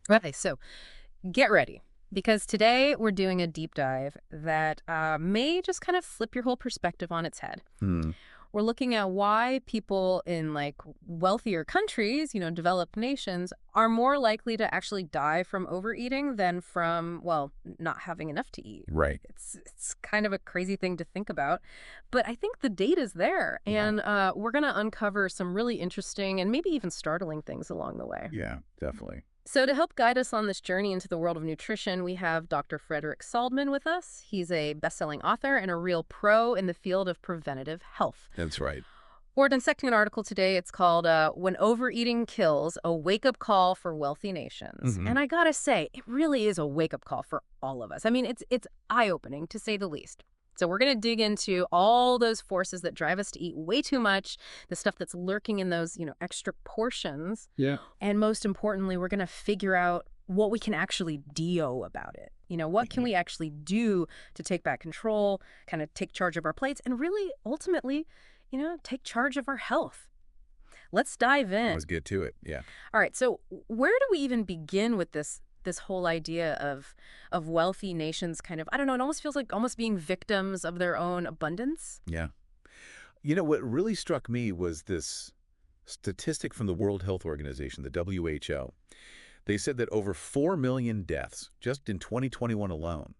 Okay, so get ready. Because today we're doing a deep dive that may just kind of flip your whole perspective on its head. Hmm. We're looking at why people in like wealthier countries, developed nations, are more likely to actually die from overeating than from, well, not having enough to eat. Right. It's kind of a crazy thing to think about, but I think the data's there, Yeah. and we're going to uncover some really interesting and maybe even startling things along the way. Yeah, definitely. So to help guide us on this journey into the world of nutrition, we have Dr. Frédéric Saldmann with us. He's a best-selling author and a real pro in the field of preventative health. That's right. We're dissecting an article today. It's called When Overeating Kills, a Wake-Up Call for Wealthy Nations. Hmm. And I gotta say, it really is a wake-up call for all of us. I mean, it's eye-opening, to say the least. So we're going to dig into all those forces that drive us to eat way too much, the stuff that's lurking in those, extra portions. Yeah. And most importantly, we're going to figure out what we can actually do about it. What can we actually do to take back control, kind of take charge of our plates, and really, ultimately, take charge of our health. Let's dive in. Let's get to it. Yeah. All right, so where do we even begin with this whole idea of wealthy nations kind of, I don't know, it almost feels like almost being victims of their own abundance? Yeah. What really struck me was this statistic from the World Health Organization, the WHO. They said that over 4 million deaths just in 2021 alone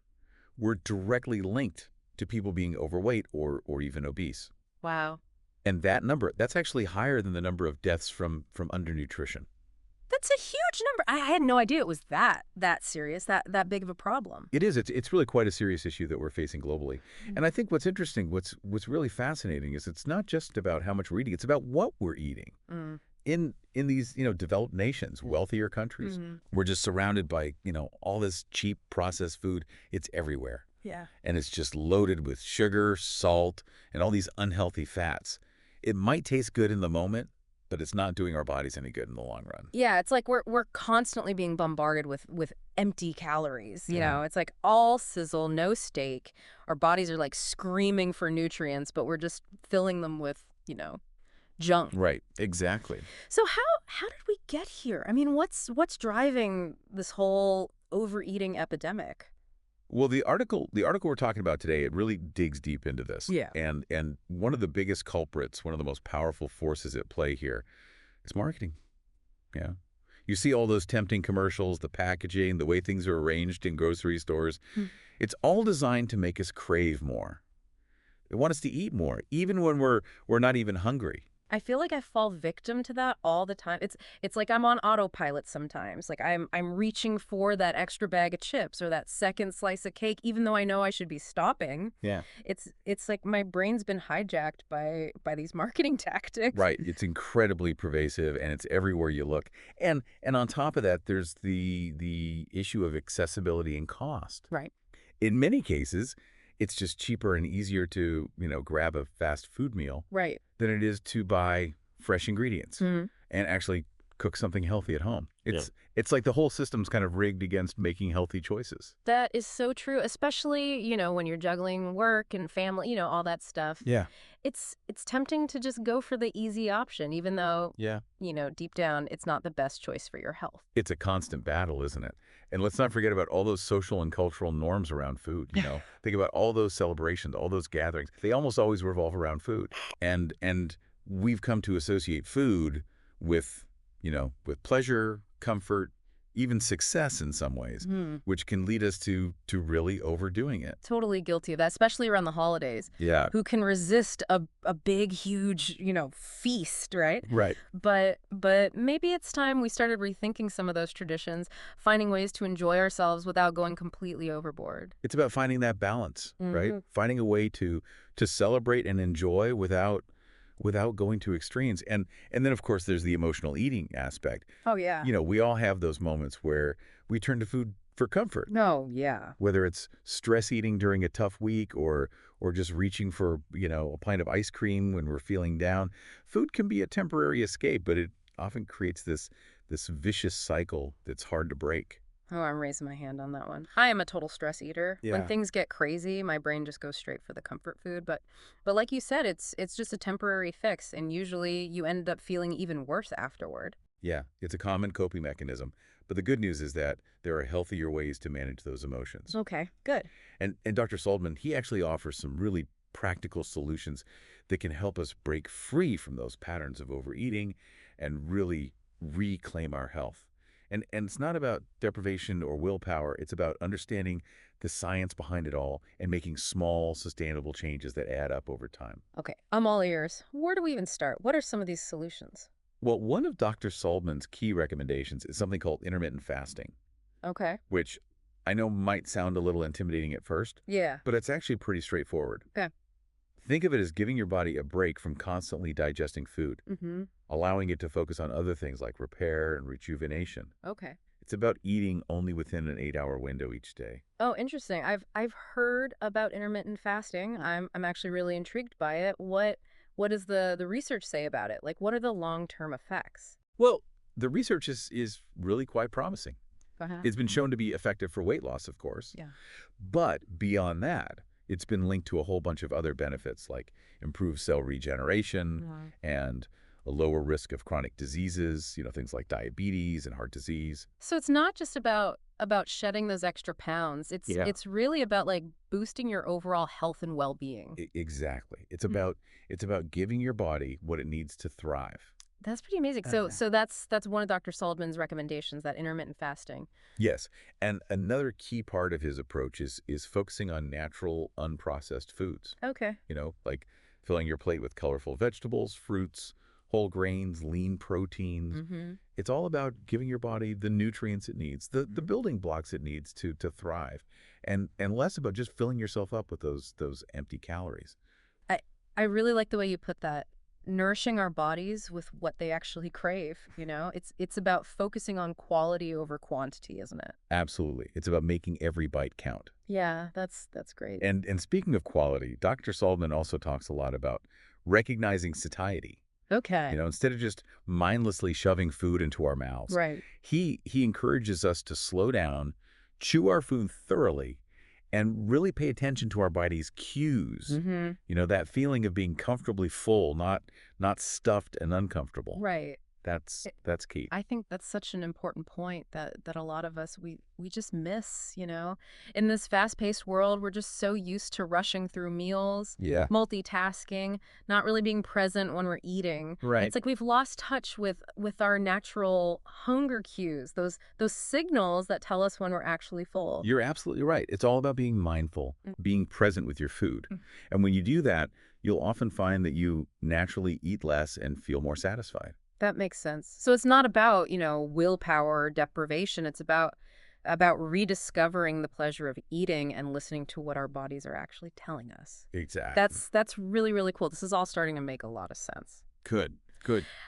were directly linked to people being overweight or even obese. Wow. And that number, that's actually higher than the number of deaths from undernutrition. That's a huge number. I had no idea it was that serious, that big of a problem. It is. It's really quite a serious issue that we're facing globally. Mm. And I think what's interesting, what's really fascinating is it's not just about how much we're eating, it's about what we're eating. Mm. In these, developed nations, wealthier countries, Mhm. we're just surrounded by, all this cheap processed food. It's everywhere. Yeah. And it's just loaded with sugar, salt, and all these unhealthy fats. It might taste good in the moment, but it's not doing our bodies any good in the long run. Yeah, it's like we're constantly being bombarded with empty calories, Yeah. It's like all sizzle, no steak. Our bodies are like screaming for nutrients, but we're just filling them with, junk. Right. Exactly. So how did we get here? I mean, what's driving this whole overeating epidemic? Well, the article we're talking about today, it really digs deep into this. Yeah. And one of the biggest culprits, one of the most powerful forces at play here is marketing. Yeah. You see all those tempting commercials, the packaging, the way things are arranged in grocery stores. Hmm. It's all designed to make us crave more. They want us to eat more, even when we're not even hungry. I feel like I fall victim to that all the time. It's like I'm on autopilot sometimes. Like I'm reaching for that extra bag of chips or that second slice of cake, even though I know I should be stopping. Yeah. It's like my brain's been hijacked by these marketing tactics. Right. It's incredibly pervasive, and it's everywhere you look. And on top of that, there's the issue of accessibility and cost. Right. In many cases, it's just cheaper and easier to, grab a fast food meal Right. than it is to buy fresh ingredients Hmm. and actually cook something healthy at home. Yeah. It's like the whole system's kind of rigged against making healthy choices. That is so true, especially, when you're juggling work and family, all that stuff. Yeah. It's tempting to just go for the easy option, even though, Yeah. deep down, it's not the best choice for your health. It's a constant battle, isn't it? And let's not forget about all those social and cultural norms around food, Think about all those celebrations, all those gatherings. They almost always revolve around food. And we've come to associate food with, with pleasure, comfort, even success in some ways, which can lead us to really overdoing it. Totally guilty of that, especially around the holidays. Yeah. Who can resist a big, huge, feast, right? Right. But maybe it's time we started rethinking some of those traditions, finding ways to enjoy ourselves without going completely overboard. It's about finding that balance, right? Finding a way to celebrate and enjoy without going to extremes. And then, of course, there's the emotional eating aspect. Oh, yeah. We all have those moments where we turn to food for comfort, No, yeah. whether it's stress eating during a tough week or just reaching for, a pint of ice cream when we're feeling down. Food can be a temporary escape, but it often creates this vicious cycle that's hard to break. Oh, I'm raising my hand on that one. I am a total stress eater. When Yeah. things get crazy, my brain just goes straight for the comfort food. But like you said, it's just a temporary fix, and usually you end up feeling even worse afterward. Yeah, it's a common coping mechanism. But the good news is that there are healthier ways to manage those emotions. Okay, good. And Dr. Saldmann, he actually offers some really practical solutions that can help us break free from those patterns of overeating and really reclaim our health. And it's not about deprivation or willpower. It's about understanding the science behind it all and making small, sustainable changes that add up over time. Okay, I'm all ears. Where do we even start? What are some of these solutions? Well, one of Dr. Saldmann's key recommendations is something called intermittent fasting, Okay. which I know might sound a little intimidating at first, Yeah. but it's actually pretty straightforward. Okay. Think of it as giving your body a break from constantly digesting food, Mm-hmm. allowing it to focus on other things like repair and rejuvenation. Okay. It's about eating only within an 8-hour window each day. Oh, interesting. I've heard about intermittent fasting. I'm actually really intrigued by it. What does the research say about it? Like, what are the long-term effects? Well, the research is really quite promising. Go ahead. It's been shown to be effective for weight loss, of course. Yeah. But beyond that, it's been linked to a whole bunch of other benefits like improved cell regeneration Wow. and a lower risk of chronic diseases, things like diabetes and heart disease. So it's not just about shedding those extra pounds. It's Yeah. it's really about like boosting your overall health and well-being. Exactly. Mm. It's about giving your body what it needs to thrive. That's pretty amazing. So that's one of Dr. Saldmann's recommendations, that intermittent fasting. Yes. And another key part of his approach is focusing on natural, unprocessed foods. Okay. Like filling your plate with colorful vegetables, fruits, whole grains, lean proteins. Mm-hmm. It's all about giving your body the nutrients it needs, the building blocks it needs to thrive, and less about just filling yourself up with those empty calories. I really like the way you put that. Nourishing our bodies with what they actually crave, It's about focusing on quality over quantity, isn't it? Absolutely. It's about making every bite count. Yeah, that's great. And speaking of quality, Dr. Saldmann also talks a lot about recognizing satiety. Okay. Instead of just mindlessly shoving food into our mouths, Right. he encourages us to slow down, chew our food thoroughly, and really pay attention to our body's cues. Mm-hmm. That feeling of being comfortably full, not stuffed and uncomfortable. Right. That's key. I think that's such an important point that a lot of us we just miss, In this fast-paced world, we're just so used to rushing through meals, Yeah. multitasking, not really being present when we're eating. Right. It's like we've lost touch with our natural hunger cues, those signals that tell us when we're actually full. You're absolutely right. It's all about being mindful, being present with your food. And when you do that, you'll often find that you naturally eat less and feel more satisfied. That makes sense. So it's not about, willpower or deprivation. It's about rediscovering the pleasure of eating and listening to what our bodies are actually telling us. Exactly. That's really, really cool. This is all starting to make a lot of sense. Good.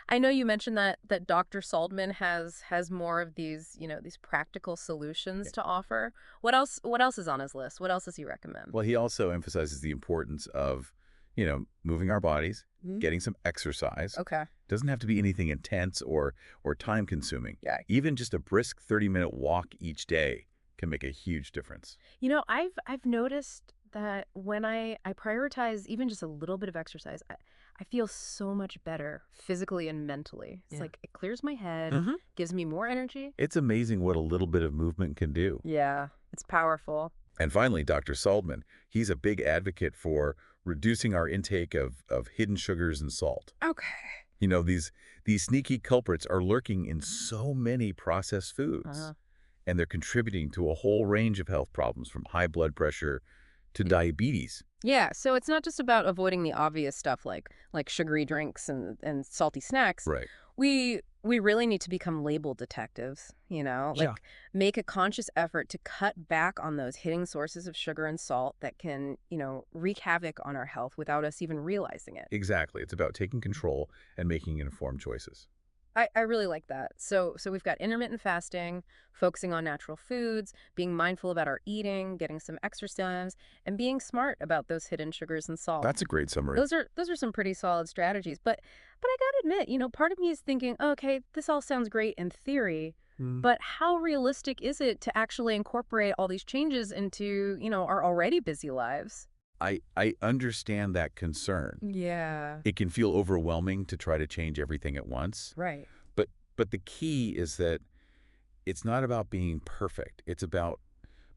I know you mentioned that Dr. Saldmann has more of these, these practical solutions to offer. What else is on his list? What else does he recommend? Well, he also emphasizes the importance of, moving our bodies, getting some exercise. Okay. Doesn't have to be anything intense or time consuming. Yeah. Even just a brisk 30-minute walk each day can make a huge difference. I've noticed that when I prioritize even just a little bit of exercise, I feel so much better physically and mentally. It's like it clears my head, gives me more energy. It's amazing what a little bit of movement can do. Yeah, it's powerful. And finally, Dr. Saldmann, he's a big advocate for reducing our intake of hidden sugars and salt. Okay. These sneaky culprits are lurking in so many processed foods, and they're contributing to a whole range of health problems from high blood pressure to diabetes. Yeah, so it's not just about avoiding the obvious stuff like sugary drinks and salty snacks. Right. We really need to become label detectives, make a conscious effort to cut back on those hidden sources of sugar and salt that can, wreak havoc on our health without us even realizing it. Exactly. It's about taking control and making informed choices. I really like that. So we've got intermittent fasting, focusing on natural foods, being mindful about our eating, getting some exercise, and being smart about those hidden sugars and salt. That's a great summary. Those are some pretty solid strategies. But I gotta admit, part of me is thinking, okay, this all sounds great in theory, but how realistic is it to actually incorporate all these changes into, our already busy lives? I understand that concern. Yeah. It can feel overwhelming to try to change everything at once. Right. But the key is that It's not about being perfect. It's about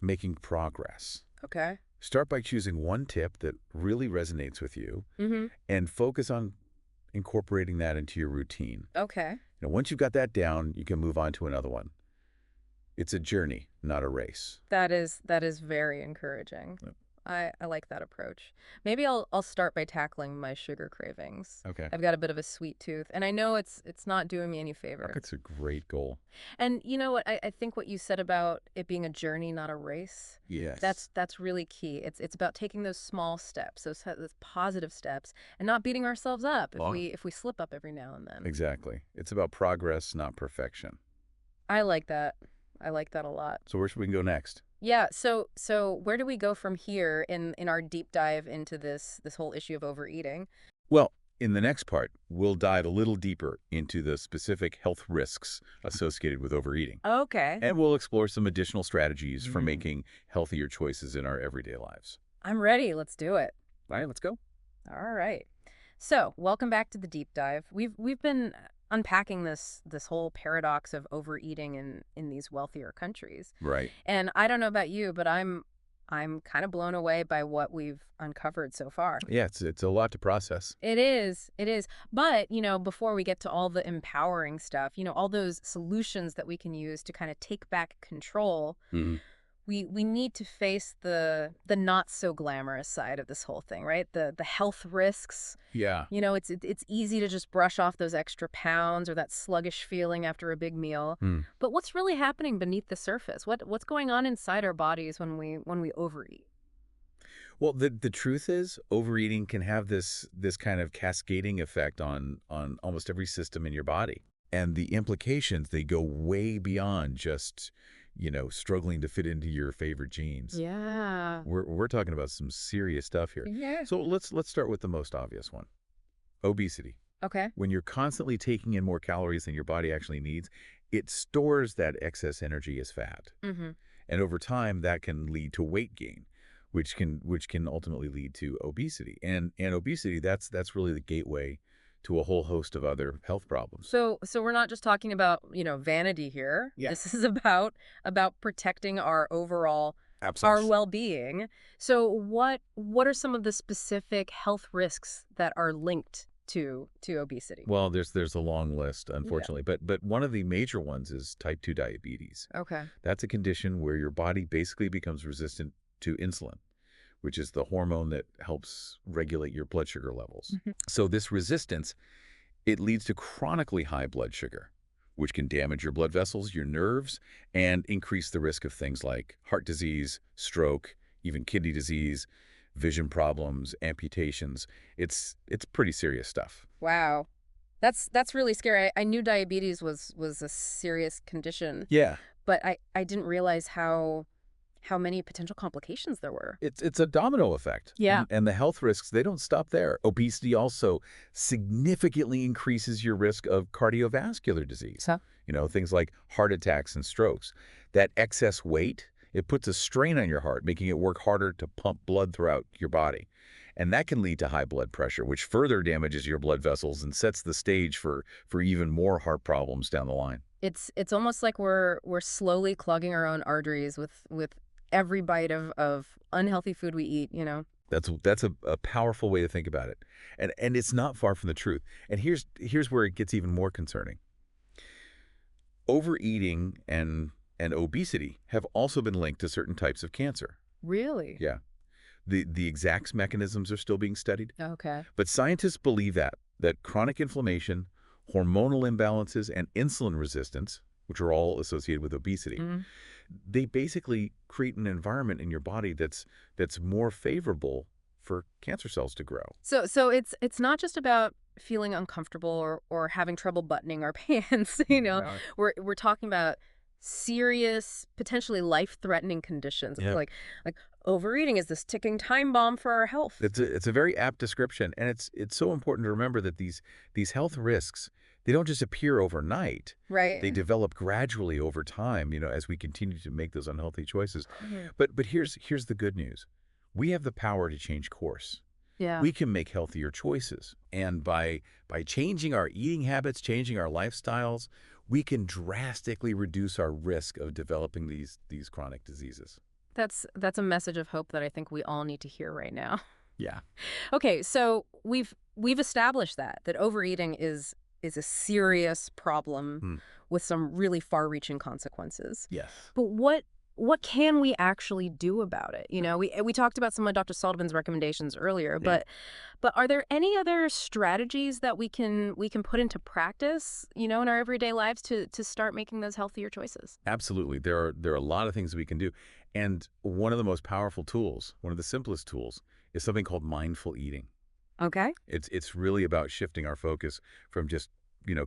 making progress. Okay. Start by choosing one tip that really resonates with you Mm-hmm. and focus on incorporating that into your routine. Okay. Once you've got that down, you can move on to another one. It's a journey, not a race. That is very encouraging. Yep. I like that approach. Maybe I'll start by tackling my sugar cravings. Okay. I've got a bit of a sweet tooth, and I know it's not doing me any favor. That's a great goal. And you know what? I think what you said about it being a journey, not a race, Yes. that's really key. It's about taking those small steps, those positive steps, and not beating ourselves up Oh. if we slip up every now and then. Exactly. It's about progress, not perfection. I like that. I like that a lot. So where should we go next? Yeah, so where do we go from here in our deep dive into this whole issue of overeating? Well, in the next part, we'll dive a little deeper into the specific health risks associated with overeating. Okay. And we'll explore some additional strategies for Mm. making healthier choices in our everyday lives. I'm ready. Let's do it. All right, let's go. All right. So, welcome back to the deep dive. We've been unpacking this whole paradox of overeating in these wealthier countries. Right. And I don't know about you, but I'm kind of blown away by what we've uncovered so far. Yeah, it's a lot to process. It is. It is. But, before we get to all the empowering stuff, all those solutions that we can use to kind of take back control, Mhm. we need to face the not so glamorous side of this whole thing, right? The health risks. Yeah. It's easy to just brush off those extra pounds or that sluggish feeling after a big meal. Hmm. But what's really happening beneath the surface? What's going on inside our bodies when we overeat? Well, the truth is, overeating can have this kind of cascading effect on almost every system in your body. And the implications, they go way beyond just, struggling to fit into your favorite jeans. Yeah. We're talking about some serious stuff here. Yeah. So let's start with the most obvious one. Obesity. Okay. When you're constantly taking in more calories than your body actually needs, it stores that excess energy as fat. Mm-hmm. And over time, that can lead to weight gain, which can ultimately lead to obesity. And obesity, that's really the gateway to a whole host of other health problems. So we're not just talking about, vanity here. Yeah. This is about protecting our overall our Absolutely. well-being. So what are some of the specific health risks that are linked to obesity? Well, there's a long list, unfortunately, but one of the major ones is type 2 diabetes. Okay. That's a condition where your body basically becomes resistant to insulin, which is the hormone that helps regulate your blood sugar levels. Mhm. So this resistance, it leads to chronically high blood sugar, which can damage your blood vessels, your nerves, and increase the risk of things like heart disease, stroke, even kidney disease, vision problems, amputations. It's pretty serious stuff. Wow. That's really scary. I knew diabetes was a serious condition, Yeah. but I didn't realize how many potential complications there were. It's a domino effect. Yeah. And the health risks, they don't stop there. Obesity also significantly increases your risk of cardiovascular disease. So? Things like heart attacks and strokes. That excess weight, it puts a strain on your heart, making it work harder to pump blood throughout your body. And that can lead to high blood pressure, which further damages your blood vessels and sets the stage for even more heart problems down the line. It's almost like we're slowly clogging our own arteries with every bite of unhealthy food we eat, That's a powerful way to think about it. And it's not far from the truth. And here's where it gets even more concerning. Overeating and obesity have also been linked to certain types of cancer. Really? Yeah. The exact mechanisms are still being studied, Okay. but scientists believe that chronic inflammation, hormonal imbalances, and insulin resistance, which are all associated with obesity, Mhm. they basically create an environment in your body that's more favorable for cancer cells to grow. So it's not just about feeling uncomfortable or having trouble buttoning our pants, Yeah. We're talking about serious, potentially life-threatening conditions. Yeah. Like overeating is this ticking time bomb for our health. It's a very apt description, and it's so important to remember that these health risks, they don't just appear overnight. Right. They develop gradually over time, as we continue to make those unhealthy choices. Mhm. But here's the good news. We have the power to change course. Yeah. We can make healthier choices. And by changing our eating habits, changing our lifestyles, we can drastically reduce our risk of developing these chronic diseases. That's a message of hope that I think we all need to hear right now. Yeah. Okay, so we've established that overeating is a serious problem Hmm. with some really far-reaching consequences. Yes. But what can we actually do about it? You know, we talked about some of Dr. Saldmann's recommendations earlier, Yeah. but are there any other strategies that we can put into practice, you know, in our everyday lives to start making those healthier choices? Absolutely. There are a lot of things we can do. And one of the most powerful tools, one of the simplest tools, is something called mindful eating. Okay. It's really about shifting our focus from just,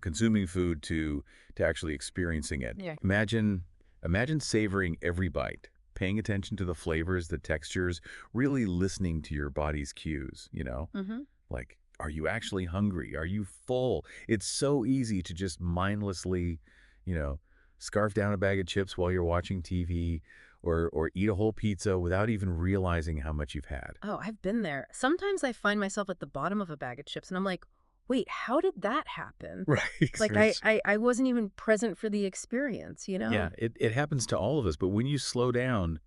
consuming food to actually experiencing it. Yeah. Imagine savoring every bite, paying attention to the flavors, the textures, really listening to your body's cues, Mm-hmm. Like, are you actually hungry? Are you full? It's so easy to just mindlessly, you know, scarf down a bag of chips while you're watching TV or eat a whole pizza without even realizing how much you've had. Oh, I've been there. Sometimes I find myself at the bottom of a bag of chips and I'm like, wait, how did that happen? Right. Like I wasn't even present for the experience, you know? Yeah, it happens to all of us, but when you slow down,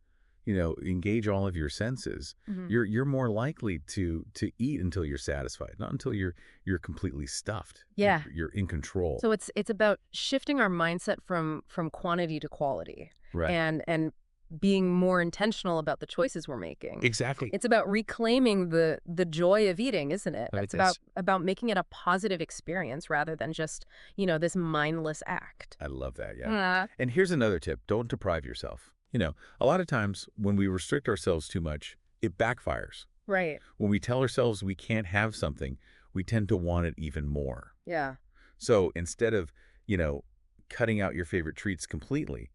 engage all of your senses, Hmm. you're more likely to eat until you're satisfied, not until you're completely stuffed. Yeah. You're in control. So it's about shifting our mindset from quantity to quality Right. and being more intentional about the choices we're making. Exactly. It's about reclaiming the joy of eating, isn't it? Right, It's that's about making it a positive experience rather than just, this mindless act. I love that, yeah. Uh, And here's another tip. Don't deprive yourself. A lot of times when we restrict ourselves too much, it backfires. right. When we tell ourselves we can't have something, we tend to want it even more. Yeah. So instead of, cutting out your favorite treats completely,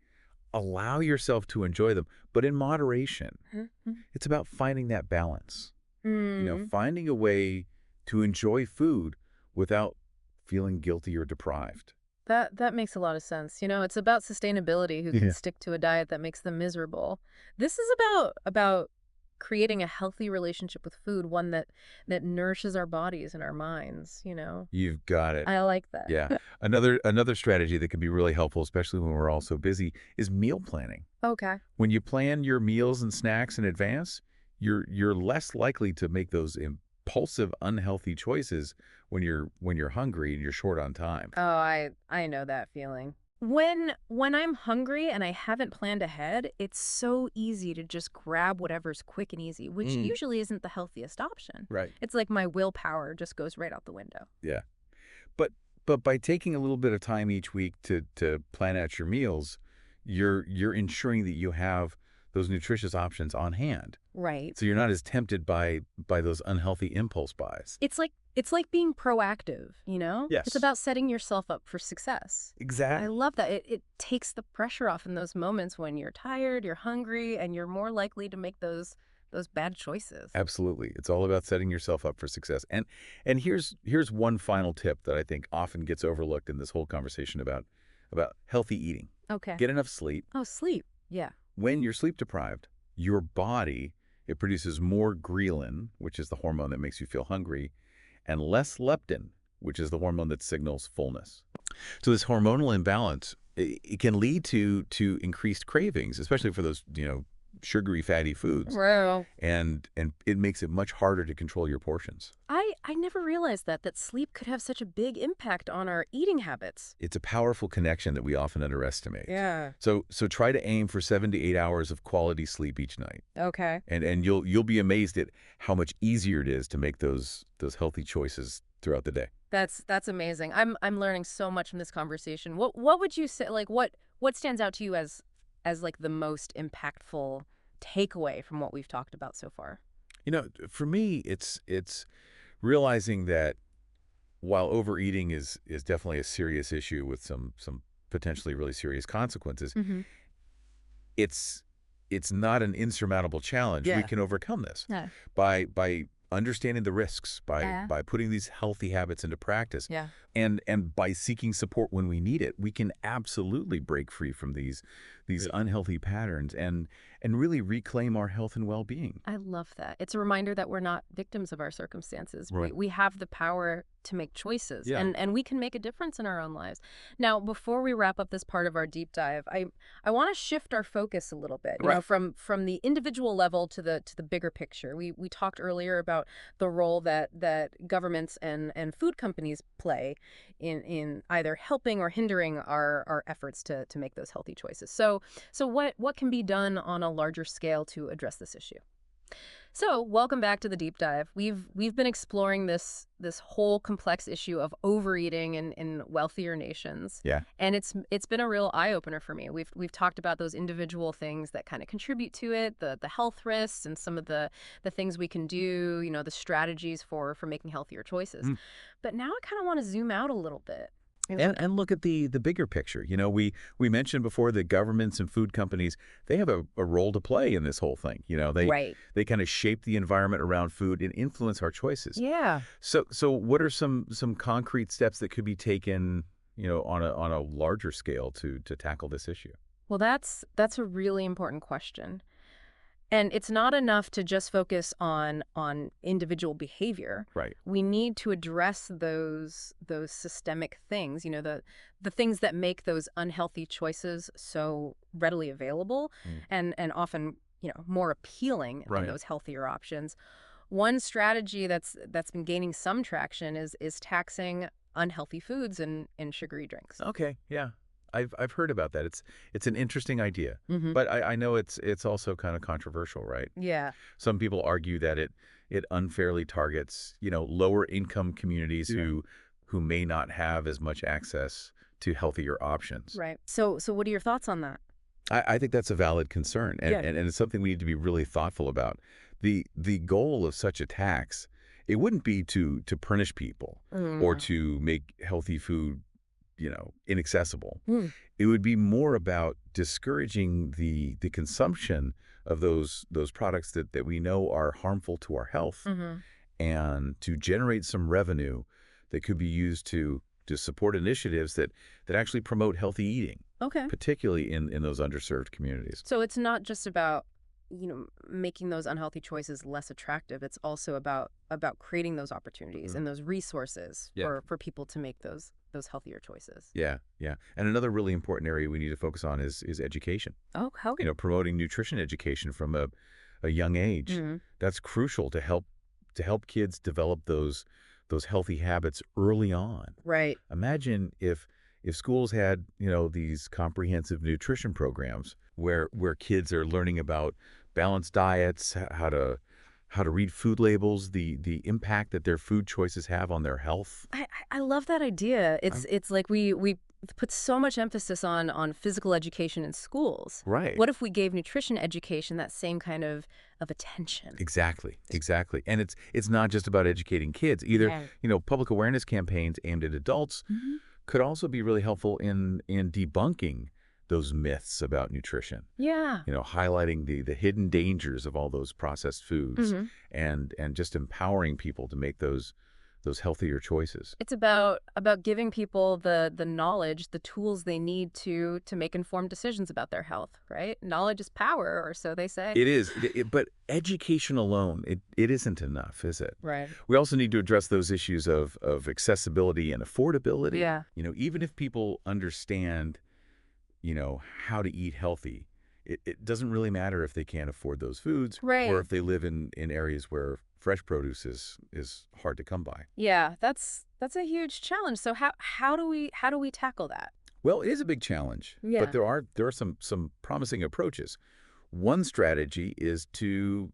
allow yourself to enjoy them, but in moderation. It's about finding that balance. Mm. Finding a way to enjoy food without feeling guilty or deprived. That makes a lot of sense. It's about sustainability who can Yeah. stick to a diet that makes them miserable. This is about creating a healthy relationship with food, one that nourishes our bodies and our minds. You've got it. I like that. Yeah. Another strategy that can be really helpful, especially when we're all so busy, is meal planning. Okay. When you plan your meals and snacks in advance, you're less likely to make those impulsive, unhealthy choices when you're hungry and you're short on time. Oh, I know that feeling. When I'm hungry and I haven't planned ahead, it's so easy to just grab whatever's quick and easy, which Mm. usually isn't the healthiest option. Right. It's like my willpower just goes right out the window. Yeah. But by taking a little bit of time each week to plan out your meals, you're ensuring that you have those nutritious options on hand. Right. So you're not as tempted by those unhealthy impulse buys. It's like being proactive. Yes. It's about setting yourself up for success. I Exactly. love that. It takes the pressure off in those moments when you're tired, you're hungry, and you're more likely to make those bad choices. Absolutely. It's all about setting yourself up for success. And here's one final tip that I think often gets overlooked in this whole conversation about healthy eating. Okay. Get enough sleep. Oh, sleep. Yeah. When you're sleep deprived, your body, it produces more ghrelin, which is the hormone that makes you feel hungry, and less leptin, which is the hormone that signals fullness. So this hormonal imbalance, it can lead to increased cravings, especially for those, sugary, fatty foods. Well, And it makes it much harder to control your portions. I never realized that sleep could have such a big impact on our eating habits. It's a powerful connection that we often underestimate. Yeah. So try to aim for 7 to 8 hours of quality sleep each night. Okay. And you'll be amazed at how much easier it is to make those healthy choices throughout the day. That's amazing. I'm learning so much from this conversation. What would you say, like what stands out to you as like the most impactful takeaway from what we've talked about so far? For me, it's realizing that while overeating is definitely a serious issue with some potentially really serious consequences, Mm-hmm. it's not an insurmountable challenge. We Yeah. can overcome this Yeah. by understanding the risks, Yeah. by putting these healthy habits into practice, Yeah. and by seeking support when we need it. We can absolutely break free from these Right. unhealthy patterns and really reclaim our health and well-being. I love that. It's a reminder that we're not victims of our circumstances. Right. We have the power to make choices, Yeah. and we can make a difference in our own lives. Now, before we wrap up this part of our deep dive, I want to shift our focus a little bit, Right. from the individual level to the bigger picture. We talked earlier about the role that governments and food companies play in either helping or hindering our efforts to make those healthy choices. So what can be done on a larger scale to address this issue? So, welcome back to the deep dive. We've been exploring this whole complex issue of overeating in wealthier nations. Yeah. And it's been a real eye-opener for me. We've talked about those individual things that kind of contribute to it, the health risks and some of the things we can do, the strategies for making healthier choices. Mm. But now I kind of want to zoom out a little bit. And look at the bigger picture. We mentioned before that governments and food companies, they have a role to play in this whole thing. Right. They kind of shape the environment around food and influence our choices. Yeah. So what are some concrete steps that could be taken, on a larger scale to tackle this issue? Well, that's a really important question. And it's not enough to just focus on individual behavior. Right. We need to address those systemic things, the things that make those unhealthy choices so readily available and often, more appealing Right. than those healthier options. One strategy that's been gaining some traction is taxing unhealthy foods and sugary drinks. Okay. Yeah. I've heard about that. It's an interesting idea, Mm-hmm. but I know it's also kind of controversial, right? Yeah. Some people argue that it unfairly targets, lower income communities who may not have as much access to healthier options. Right. So what are your thoughts on that? I think that's a valid concern, and, Yeah. and it's something we need to be really thoughtful about. The goal of such a tax, it wouldn't be to punish people or to make healthy food, inaccessible. Mm. It would be more about discouraging the consumption of those products that we know are harmful to our health, Mm-hmm. and to generate some revenue that could be used to support initiatives that actually promote healthy eating, Okay. particularly in those underserved communities. So it's not just about, making those unhealthy choices less attractive. It's also about creating those opportunities and those resources Yeah. for people to make those healthier choices. Yeah, yeah. And another really important area we need to focus on is education. Oh, how? Promoting nutrition education from a young age. Mhm. That's crucial to help kids develop those healthy habits early on. Right. Imagine if schools had, these comprehensive nutrition programs where kids are learning about balanced diets, how to read food labels, the impact that their food choices have on their health. I love that idea. It's like we put so much emphasis on physical education in schools. Right. What if we gave nutrition education that same kind of attention? Exactly. And it's not just about educating kids either. Yeah. Public awareness campaigns aimed at adults Mhm. could also be really helpful in debunking those myths about nutrition. Yeah. Highlighting the hidden dangers of all those processed foods, Mhm. and just empowering people to make those healthier choices. It's about giving people the knowledge, the tools they need to make informed decisions about their health, right? Knowledge is power, or so they say. It is, but education alone, it isn't enough, is it? Right. We also need to address those issues of accessibility and affordability. Yeah. Even if people understand, how to eat healthy, it doesn't really matter if they can't afford those foods, Right. or if they live in areas where fresh produce is hard to come by. Yeah, that's a huge challenge. So how do we tackle that? Well, it is a big challenge, Yeah. but there are some promising approaches. One strategy is to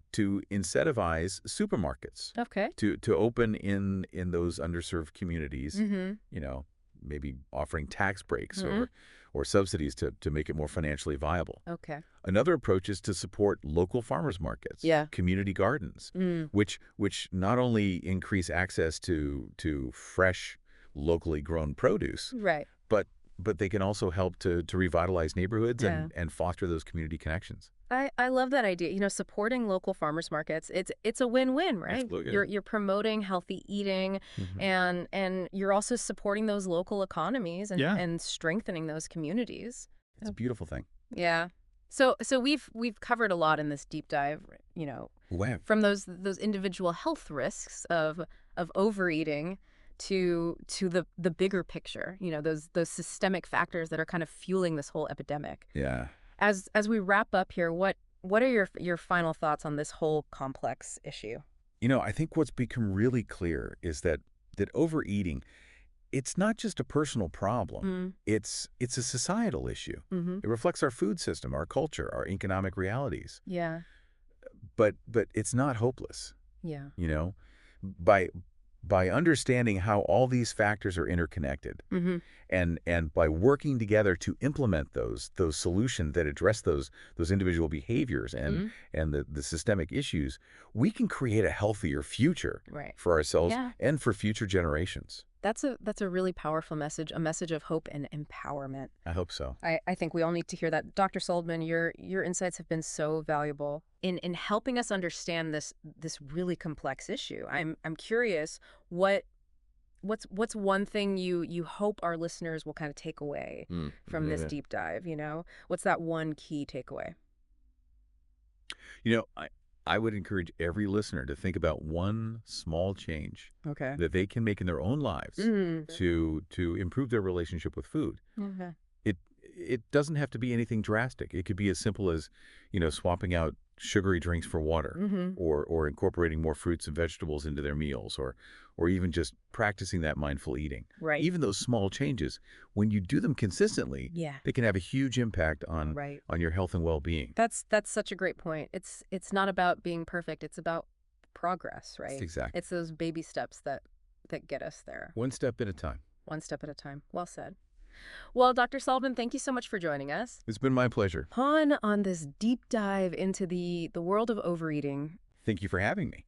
incentivize supermarkets Okay. to open in those underserved communities. Mm-hmm. Maybe offering tax breaks Mhm. or subsidies to make it more financially viable. Okay. Another approach is to support local farmers markets, Yeah. community gardens, Mm. which not only increase access to fresh, locally grown produce, Right. but they can also help to revitalize neighborhoods Yeah. and foster those community connections. I love that idea. Supporting local farmers markets, it's a win-win, right? Absolutely, yeah. You're promoting healthy eating, Mhm. and you're also supporting those local economies and Yeah. and strengthening those communities. It's a beautiful thing. Yeah. So we've covered a lot in this deep dive, Wow. from those individual health risks of overeating to the bigger picture, those systemic factors that are kind of fueling this whole epidemic. Yeah. As we wrap up here, what are your final thoughts on this whole complex issue? I think what's become really clear is that overeating, it's not just a personal problem. Mm. It's a societal issue. Mm-hmm. It reflects our food system, our culture, our economic realities. Yeah. But it's not hopeless. Yeah. By understanding how all these factors are interconnected, Mm-hmm. and by working together to implement those solutions that address those individual behaviors Mm-hmm. and the systemic issues, we can create a healthier future Right. for ourselves Yeah. and for future generations. That's a really powerful message, a message of hope and empowerment. I hope so. I think we all need to hear that. Dr. Saldmann, your insights have been so valuable in helping us understand this really complex issue. I'm curious, what's one thing you hope our listeners will kind of take away from this deep dive, What's that one key takeaway? I would encourage every listener to think about one small change Okay. that they can make in their own lives to improve their relationship with food. Okay. It doesn't have to be anything drastic. It could be as simple as, swapping out sugary drinks for water, Mm-hmm. or incorporating more fruits and vegetables into their meals, or even just practicing that mindful eating. Right. Even those small changes, when you do them consistently, Yeah. they can have a huge impact on Right. your health and well-being. That's such a great point. It's not about being perfect. It's about progress, right? Exactly. It's those baby steps that get us there. One step at a time. One step at a time. Well said. Well, Dr. Saldmann, thank you so much for joining us. It's been my pleasure. On this deep dive into the world of overeating. Thank you for having me.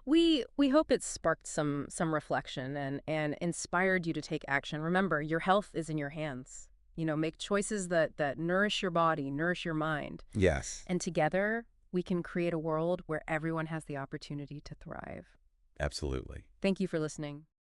We hope it sparked some reflection and inspired you to take action. Remember, your health is in your hands. Make choices that nourish your body, nourish your mind. Yes. And together, we can create a world where everyone has the opportunity to thrive. Absolutely. Thank you for listening.